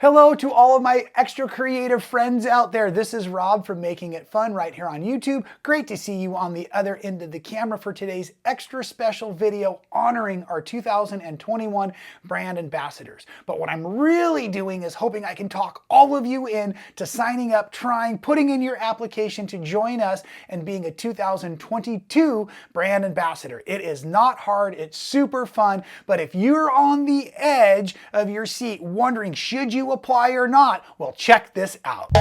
Hello to all of my extra creative friends out there. This is Rob from Making It Fun right here on YouTube. Great to see you on the other end of the camera for today's extra special video honoring our 2021 brand ambassadors. But what I'm really doing is hoping I can talk all of you in to signing up, putting in your application to join us and being a 2022 brand ambassador. It is not hard, it's super fun, but if you're on the edge of your seat wondering, should you apply or not? Well, check this out.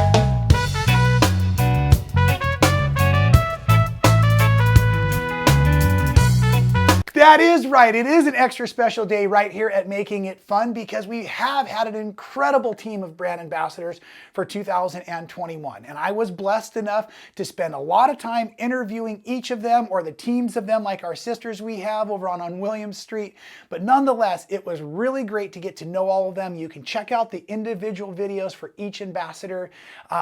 That is right. It is an extra special day right here at Making It Fun because we have had an incredible team of brand ambassadors for 2021. And I was blessed enough to spend a lot of time interviewing each of them or the teams of them like our sisters we have over on Williams Street. But nonetheless, it was really great to get to know all of them. You can check out the individual videos for each ambassador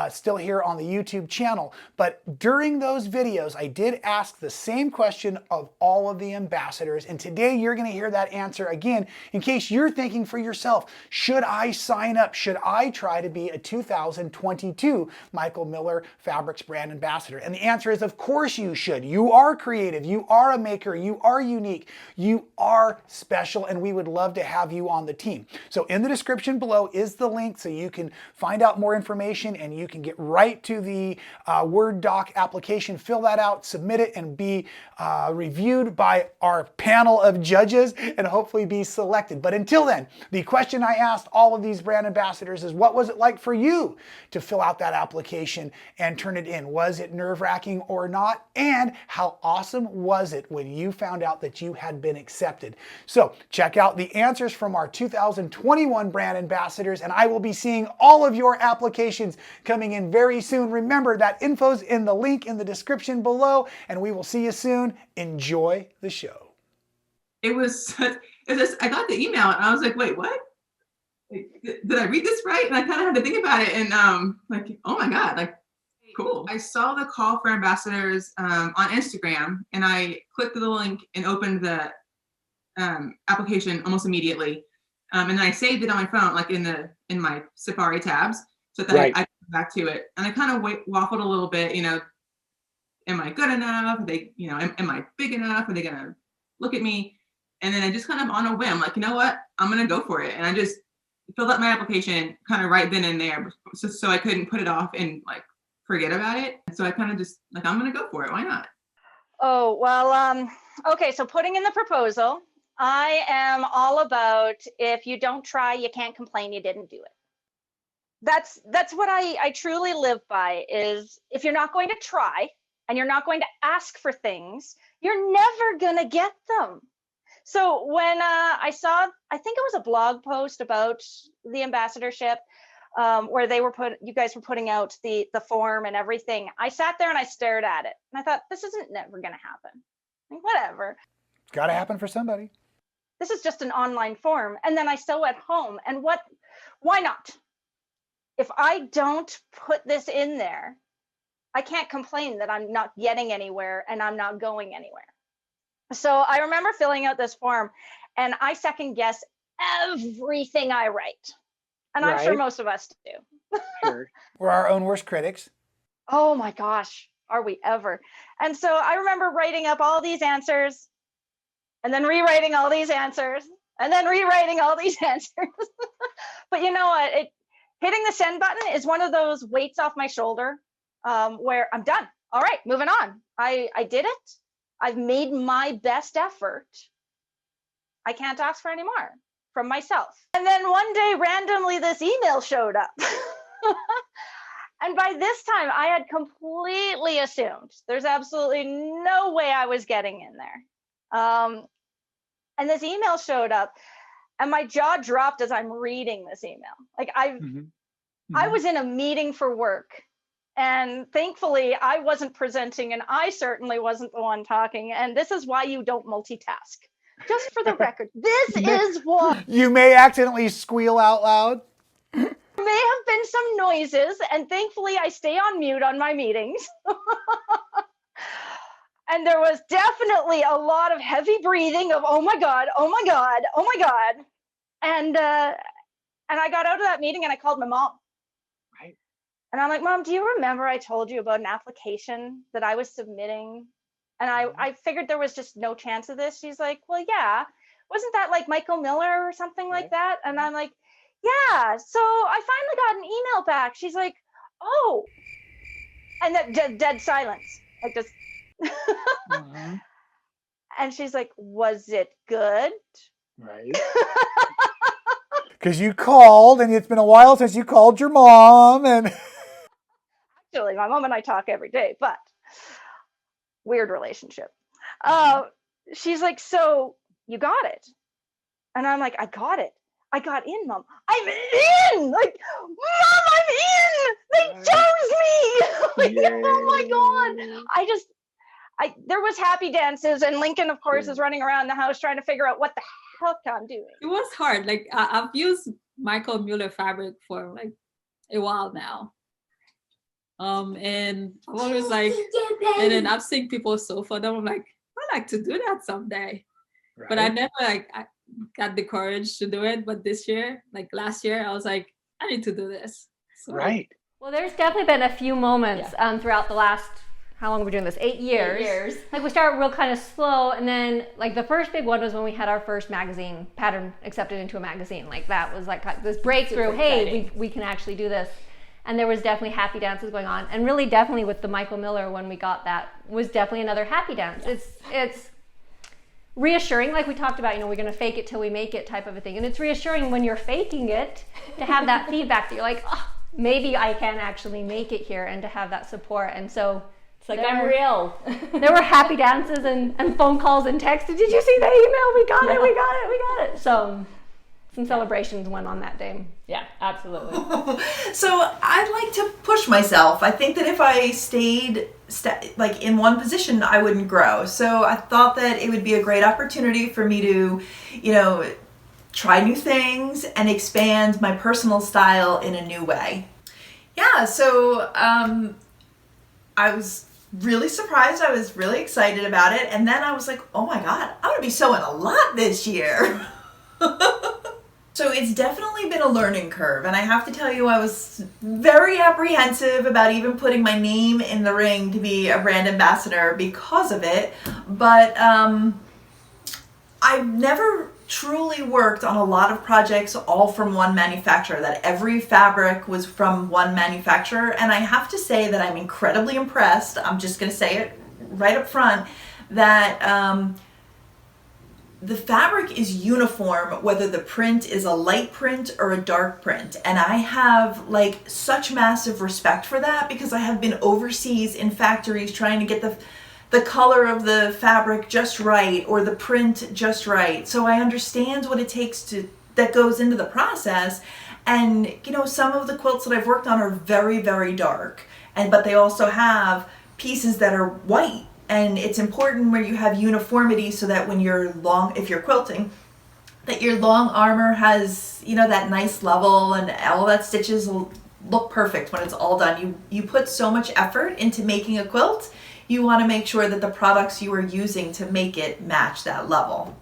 still here on the YouTube channel. But during those videos, I did ask the same question of all of the ambassadors. And today you're going to hear that answer again in case you're thinking for yourself, should I sign up? Should I try to be a 2022 Michael Miller Fabrics brand ambassador? And the answer is, of course you should. You are creative. You are a maker. You are unique. You are special. And we would love to have you on the team. So in the description below is the link so you can find out more information and you can get right to the Word doc application, fill that out, submit it, and be reviewed by our panel of judges and hopefully be selected. But until then, the question I asked all of these brand ambassadors is, what was it like for you to fill out that application and turn it in? Was it nerve-wracking or not? And how awesome was it when you found out that you had been accepted? So check out the answers from our 2021 brand ambassadors, and I will be seeing all of your applications coming in very soon. Remember, that info's in the link in the description below, and we will see you soon. Enjoy the show. It was just, I got the email and I was like, wait, what? Did I read this right? And I kind of had to think about it and like, oh my God, like, cool. I saw the call for ambassadors on Instagram and I clicked the link and opened the application almost immediately. And then I saved it on my phone, like in my Safari tabs, so that I could go back to it. And I kind of waffled a little bit, am I good enough? Are they, am I big enough? Are they gonna look at me? And then I just kind of on a whim, like, you know what, I'm gonna go for it. And I just filled out my application kind of right then and there, so I couldn't put it off and like forget about it. So I kind of just like, I'm gonna go for it. Why not? Oh, well, okay. So putting in the proposal, I am all about, if you don't try, you can't complain you didn't do it. That's what I truly live by, is if you're not going to try and you're not going to ask for things, you're never gonna get them. So when I saw, I think it was a blog post about the ambassadorship, where you guys were putting out the form and everything. I sat there and I stared at it and I thought, this isn't never gonna happen. Like, whatever. It's gotta happen for somebody. This is just an online form. And then I still at home, and why not? If I don't put this in there, I can't complain that I'm not getting anywhere and I'm not going anywhere. So I remember filling out this form and I second guess everything I write. And I'm sure most of us do. Sure. We're our own worst critics. Oh my gosh, are we ever? And so I remember writing up all these answers and then rewriting all these answers and then rewriting all these answers. But you know what? Hitting the send button is one of those weights off my shoulder, where I'm done. All right, moving on. I did it. I've made my best effort. I can't ask for any more from myself. And then one day, randomly, this email showed up. And by this time, I had completely assumed there's absolutely no way I was getting in there. And this email showed up, and my jaw dropped as I'm reading this email. Like I was in a meeting for work. And thankfully, I wasn't presenting, and I certainly wasn't the one talking. And this is why you don't multitask. Just for the record, this is why. You may accidentally squeal out loud. There may have been some noises, and thankfully, I stay on mute on my meetings. And there was definitely a lot of heavy breathing of, oh my God, oh my God, oh my God. And And I got out of that meeting and I called my mom. Right. And I'm like, Mom, do you remember I told you about an application that I was submitting? And I figured there was just no chance of this. She's like, well, yeah. Wasn't that like Michael Miller or something like that? And I'm like, yeah. So I finally got an email back. She's like, oh. And that dead silence. Like just. And she's like, was it good? Right. Because you called, and it's been a while since you called your mom, and actually, my mom and I talk every day, but weird relationship. She's like, so you got it? And I'm like, I got it. I got in, Mom. I'm in! Like, Mom, I'm in! They chose me! Like, oh my God. There was happy dances, and Lincoln, of course, is running around the house trying to figure out what the heck I'm doing. It was hard. Like, I've used Michael Muller fabric for like a while now. And I'm always like, and then I've seen people sew for them. I'm like, I'd like to do that someday. Right. But I never I got the courage to do it. But this year, like last year, I was like, I need to do this. So, right. Well, there's definitely been a few moments throughout the last, how long have we been doing this? 8 years. 8 years. Like we started real kind of slow, and then like the first big one was when we had our first magazine pattern accepted into a magazine. Like that was like this breakthrough. Hey, we can actually do this. And there was definitely happy dances going on, and really definitely with the Michael Miller when we got that was definitely another happy dance. It's reassuring, like we talked about, we're going to fake it till we make it type of a thing. And it's reassuring when you're faking it to have that feedback that you're like, oh, maybe I can actually make it here, and to have that support. And so it's like, I'm real. There were happy dances and phone calls and texts. Did you see the email? We got it, we got it. So some celebrations went on that day. Yeah, absolutely. So I'd like to push myself. I think that if I stayed like in one position, I wouldn't grow. So I thought that it would be a great opportunity for me to, try new things and expand my personal style in a new way. Yeah, so I was really surprised. I was really excited about it. And then I was like, oh my God, I'm going to be sewing a lot this year. So it's definitely been a learning curve, and I have to tell you, I was very apprehensive about even putting my name in the ring to be a brand ambassador because of it, but I've never truly worked on a lot of projects all from one manufacturer, that every fabric was from one manufacturer, and I have to say that I'm incredibly impressed. I'm just going to say it right up front, that the fabric is uniform, whether the print is a light print or a dark print. And I have like such massive respect for that, because I have been overseas in factories trying to get the color of the fabric just right, or the print just right. So I understand what it takes that goes into the process. And some of the quilts that I've worked on are very, very dark, but they also have pieces that are white. And it's important where you have uniformity, so that when if you're quilting, that your long armor has, that nice level, and all that stitches will look perfect when it's all done. You put so much effort into making a quilt, you want to make sure that the products you are using to make it match that level.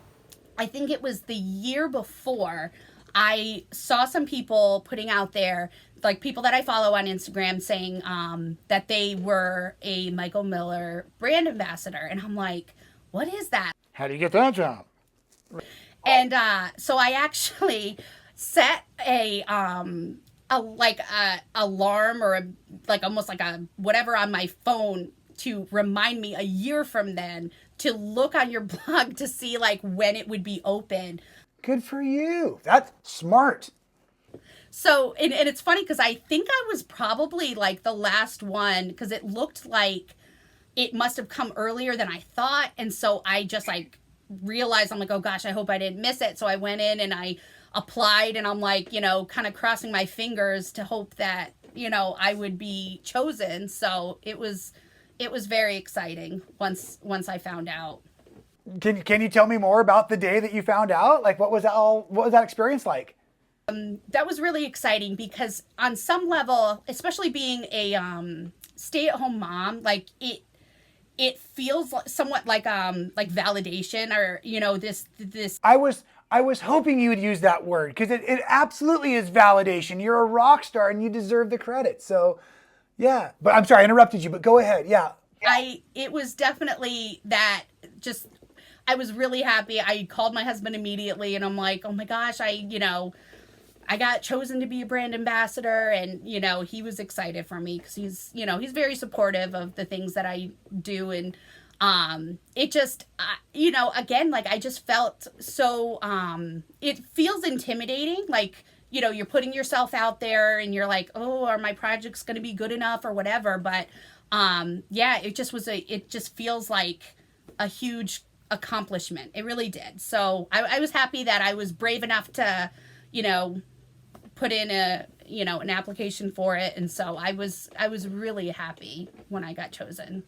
I think it was the year before, I saw some people putting out there, like people that I follow on Instagram, saying that they were a Michael Miller brand ambassador. And I'm like, what is that? How do you get that job? And so I actually set a alarm, or almost like a whatever on my phone to remind me a year from then to look on your blog to see like when it would be open. Good for you. That's smart. So, and it's funny because I think I was probably like the last one, because it looked like it must have come earlier than I thought. And so I just like realized, I'm like, oh gosh, I hope I didn't miss it. So I went in and I applied, and I'm like, kind of crossing my fingers to hope that, I would be chosen. So it was very exciting once I found out. Can you tell me more about the day that you found out? Like, what was that experience like? That was really exciting, because on some level, especially being a stay-at-home mom, like it feels somewhat like validation, or this. I I was hoping you would use that word because it absolutely is validation. You're a rock star and you deserve the credit. So, yeah. But I'm sorry, I interrupted you, but go ahead. Yeah. It was definitely that just, I was really happy. I called my husband immediately and I'm like, oh my gosh, I got chosen to be a brand ambassador, and he was excited for me because he's very supportive of the things that I do, and it just again, like, I just felt so it feels intimidating, like you're putting yourself out there and you're like, oh, are my projects going to be good enough or whatever, but it just feels like a huge accomplishment. It really did. So I was happy that I was brave enough to put in an application for it, and so I was really happy when I got chosen.